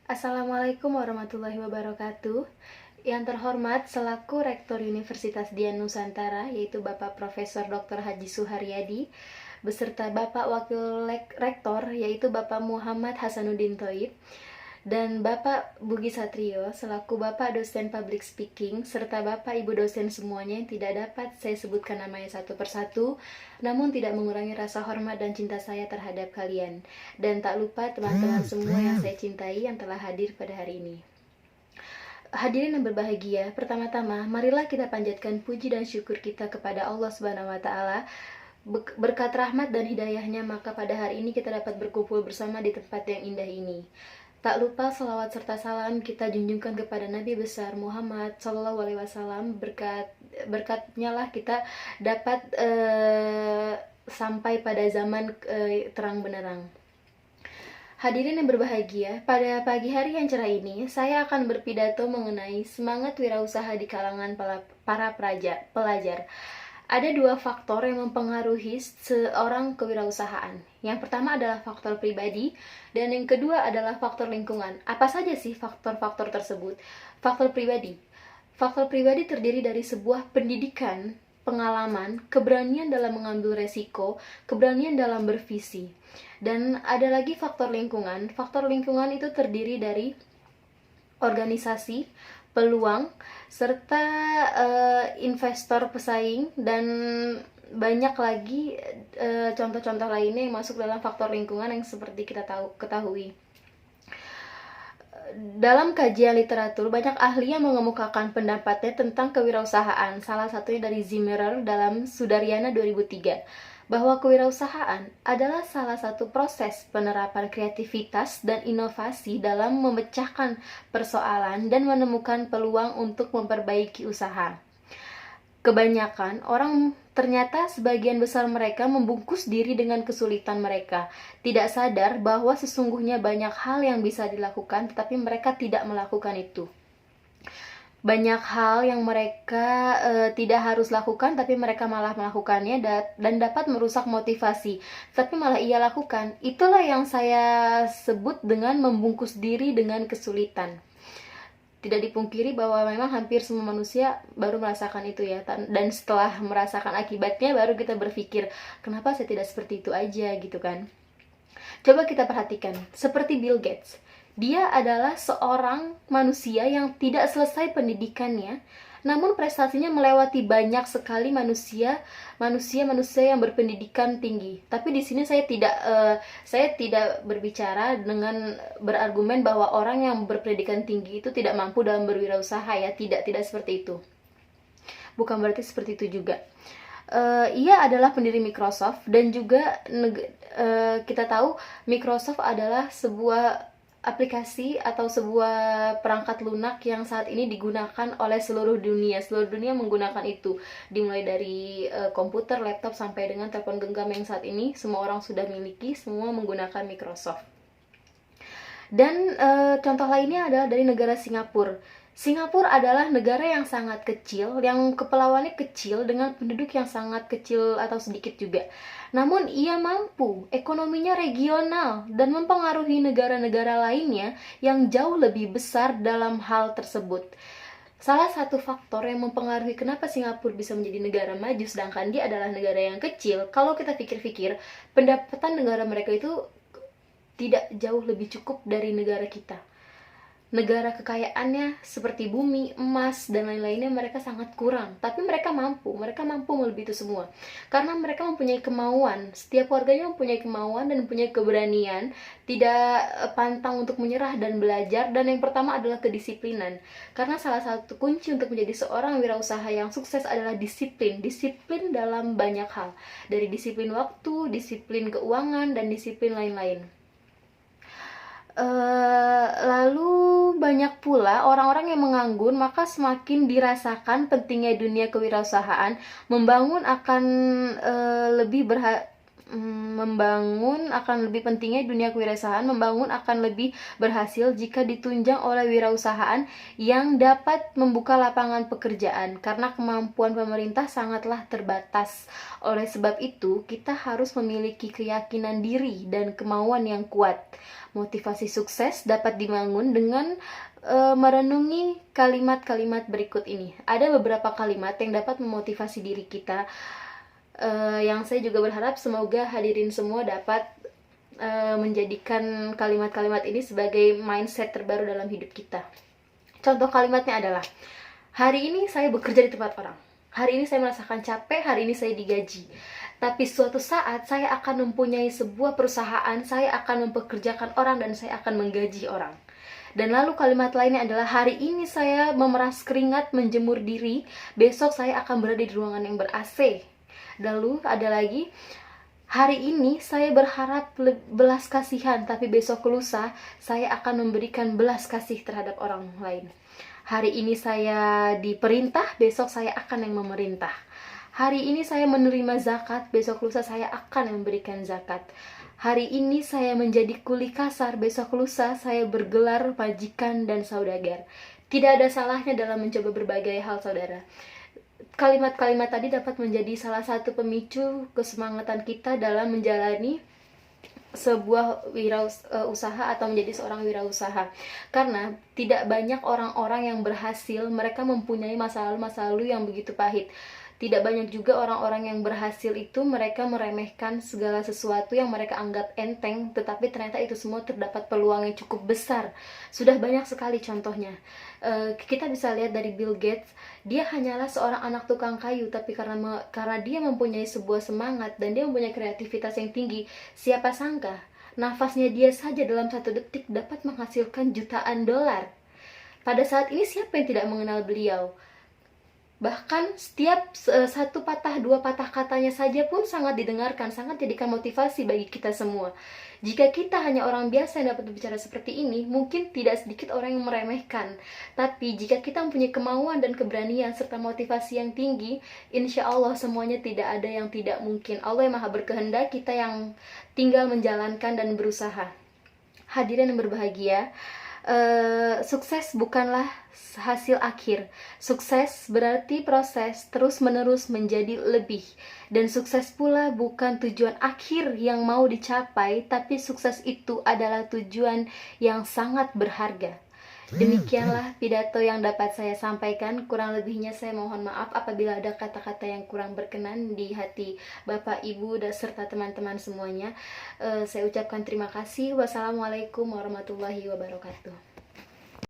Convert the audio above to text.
Assalamualaikum warahmatullahi wabarakatuh. Yang terhormat selaku Rektor Universitas Dian Nusantara, yaitu Bapak Profesor Dr. Haji Suharyadi, beserta Bapak Wakil Rektor, yaitu Bapak Muhammad Hasanuddin Thoib, dan Bapak Bugi Satrio selaku Bapak dosen public speaking, serta Bapak Ibu dosen semuanya yang tidak dapat saya sebutkan namanya satu persatu, namun tidak mengurangi rasa hormat dan cinta saya terhadap kalian. Dan tak lupa teman-teman semua yang saya cintai yang telah hadir pada hari ini. Hadirin yang berbahagia, pertama-tama marilah kita panjatkan puji dan syukur kita kepada Allah Subhanahu wa taala. Berkat rahmat dan hidayahnya, maka pada hari ini kita dapat berkumpul bersama di tempat yang indah ini. Tak lupa salawat serta salam kita junjungkan kepada Nabi besar Muhammad Sallallahu Alaihi Wasallam. Berkatnya lah kita dapat sampai pada zaman terang benderang. Hadirin yang berbahagia, pada pagi hari yang cerah ini saya akan berpidato mengenai semangat wirausaha di kalangan para pelajar. Ada dua faktor yang mempengaruhi seorang kewirausahaan. Yang pertama adalah faktor pribadi, dan yang kedua adalah faktor lingkungan. Apa saja sih faktor-faktor tersebut? Faktor pribadi. Faktor pribadi terdiri dari sebuah pendidikan, pengalaman, keberanian dalam mengambil resiko, keberanian dalam bervisi. Dan ada lagi faktor lingkungan. Faktor lingkungan itu terdiri dari organisasi, peluang, serta investor pesaing, dan banyak lagi contoh-contoh lainnya yang masuk dalam faktor lingkungan yang seperti kita ketahui. Dalam kajian literatur, banyak ahli yang mengemukakan pendapatnya tentang kewirausahaan. Salah satunya dari Zimmerer dalam Sudaryana 2003. Bahwa kewirausahaan adalah salah satu proses penerapan kreativitas dan inovasi dalam memecahkan persoalan dan menemukan peluang untuk memperbaiki usaha. Kebanyakan orang, ternyata sebagian besar mereka membungkus diri dengan kesulitan mereka, tidak sadar bahwa sesungguhnya banyak hal yang bisa dilakukan, tetapi mereka tidak melakukan itu. Banyak hal yang mereka tidak harus lakukan, tapi mereka malah melakukannya dan dapat merusak motivasi, tapi malah ia lakukan. Itulah yang saya sebut dengan membungkus diri dengan kesulitan. Tidak dipungkiri bahwa memang hampir semua manusia baru merasakan itu ya, dan setelah merasakan akibatnya baru kita berpikir, kenapa saya tidak seperti itu aja gitu kan. Coba kita perhatikan, seperti Bill Gates. Dia adalah seorang manusia yang tidak selesai pendidikannya, namun prestasinya melewati banyak sekali manusia yang berpendidikan tinggi. Tapi di sini saya tidak berbicara dengan berargumen bahwa orang yang berpendidikan tinggi itu tidak mampu dalam berwirausaha ya, tidak seperti itu. Bukan berarti seperti itu juga. Ia adalah pendiri Microsoft, dan juga kita tahu Microsoft adalah sebuah aplikasi atau sebuah perangkat lunak yang saat ini digunakan oleh seluruh dunia. Seluruh dunia menggunakan itu, dimulai dari komputer, laptop, sampai dengan telepon genggam yang saat ini semua orang sudah miliki, semua menggunakan Microsoft. Dan contoh lainnya adalah dari negara Singapura. Singapura adalah negara yang sangat kecil, yang kepulauannya kecil dengan penduduk yang sangat kecil atau sedikit juga. Namun ia mampu, ekonominya regional dan mempengaruhi negara-negara lainnya yang jauh lebih besar dalam hal tersebut. Salah satu faktor yang mempengaruhi kenapa Singapura bisa menjadi negara maju sedangkan dia adalah negara yang kecil, kalau kita pikir-pikir, pendapatan negara mereka itu tidak jauh lebih cukup dari negara kita. Negara kekayaannya seperti bumi, emas, dan lain-lainnya mereka sangat kurang, tapi mereka mampu melebihi itu semua karena mereka mempunyai kemauan. Setiap warganya mempunyai kemauan dan mempunyai keberanian, tidak pantang untuk menyerah dan belajar. Dan yang pertama adalah kedisiplinan, karena salah satu kunci untuk menjadi seorang wirausaha yang sukses adalah disiplin dalam banyak hal, dari disiplin waktu, disiplin keuangan, dan disiplin lain-lain. Lalu banyak pula orang-orang yang menganggur, maka semakin dirasakan pentingnya dunia kewirausahaan. Membangun akan membangun akan lebih pentingnya dunia kewirausahaan, membangun akan lebih berhasil jika ditunjang oleh wirausahaan yang dapat membuka lapangan pekerjaan, karena kemampuan pemerintah sangatlah terbatas. Oleh sebab itu, kita harus memiliki keyakinan diri dan kemauan yang kuat. Motivasi sukses dapat dibangun dengan merenungi kalimat-kalimat berikut ini. Ada beberapa kalimat yang dapat memotivasi diri kita, yang saya juga berharap semoga hadirin semua dapat menjadikan kalimat-kalimat ini sebagai mindset terbaru dalam hidup kita. Contoh kalimatnya adalah, hari ini saya bekerja di tempat orang, hari ini saya merasakan capek, hari ini saya digaji, tapi suatu saat saya akan mempunyai sebuah perusahaan, saya akan mempekerjakan orang dan saya akan menggaji orang. Dan lalu kalimat lainnya adalah, hari ini saya memeras keringat menjemur diri, besok saya akan berada di ruangan yang ber-AC. Lalu ada lagi, hari ini saya berharap belas kasihan, tapi besok lusa saya akan memberikan belas kasih terhadap orang lain. Hari ini saya diperintah, besok saya akan yang memerintah. Hari ini saya menerima zakat, besok lusa saya akan memberikan zakat. Hari ini saya menjadi kuli kasar, besok lusa saya bergelar majikan dan saudagar. Tidak ada salahnya dalam mencoba berbagai hal, saudara. Kalimat-kalimat tadi dapat menjadi salah satu pemicu kesemangatan kita dalam menjalani sebuah usaha atau menjadi seorang wirausaha. Karena tidak banyak orang-orang yang berhasil, mereka mempunyai masa lalu yang begitu pahit. Tidak banyak juga orang-orang yang berhasil itu mereka meremehkan segala sesuatu yang mereka anggap enteng, tetapi ternyata itu semua terdapat peluang yang cukup besar. Sudah banyak sekali contohnya. Kita bisa lihat dari Bill Gates, dia hanyalah seorang anak tukang kayu, tapi karena dia mempunyai sebuah semangat dan dia mempunyai kreativitas yang tinggi, siapa sangka nafasnya dia saja dalam 1 detik dapat menghasilkan jutaan dolar. Pada saat ini siapa yang tidak mengenal beliau? Bahkan setiap 1 patah 2 patah katanya saja pun sangat didengarkan, sangat jadikan motivasi bagi kita semua. Jika kita hanya orang biasa yang dapat berbicara seperti ini, mungkin tidak sedikit orang yang meremehkan. Tapi jika kita mempunyai kemauan dan keberanian serta motivasi yang tinggi, insya Allah semuanya tidak ada yang tidak mungkin. Allah yang maha berkehendak, kita yang tinggal menjalankan dan berusaha. Hadirin yang berbahagia, sukses bukanlah hasil akhir. Sukses berarti proses terus-menerus menjadi lebih. Dan sukses pula bukan tujuan akhir yang mau dicapai, tapi sukses itu adalah tujuan yang sangat berharga. Demikianlah pidato yang dapat saya sampaikan. Kurang lebihnya saya mohon maaf apabila ada kata-kata yang kurang berkenan di hati Bapak, Ibu, dan serta teman-teman semuanya. Saya ucapkan terima kasih. Wassalamualaikum warahmatullahi wabarakatuh.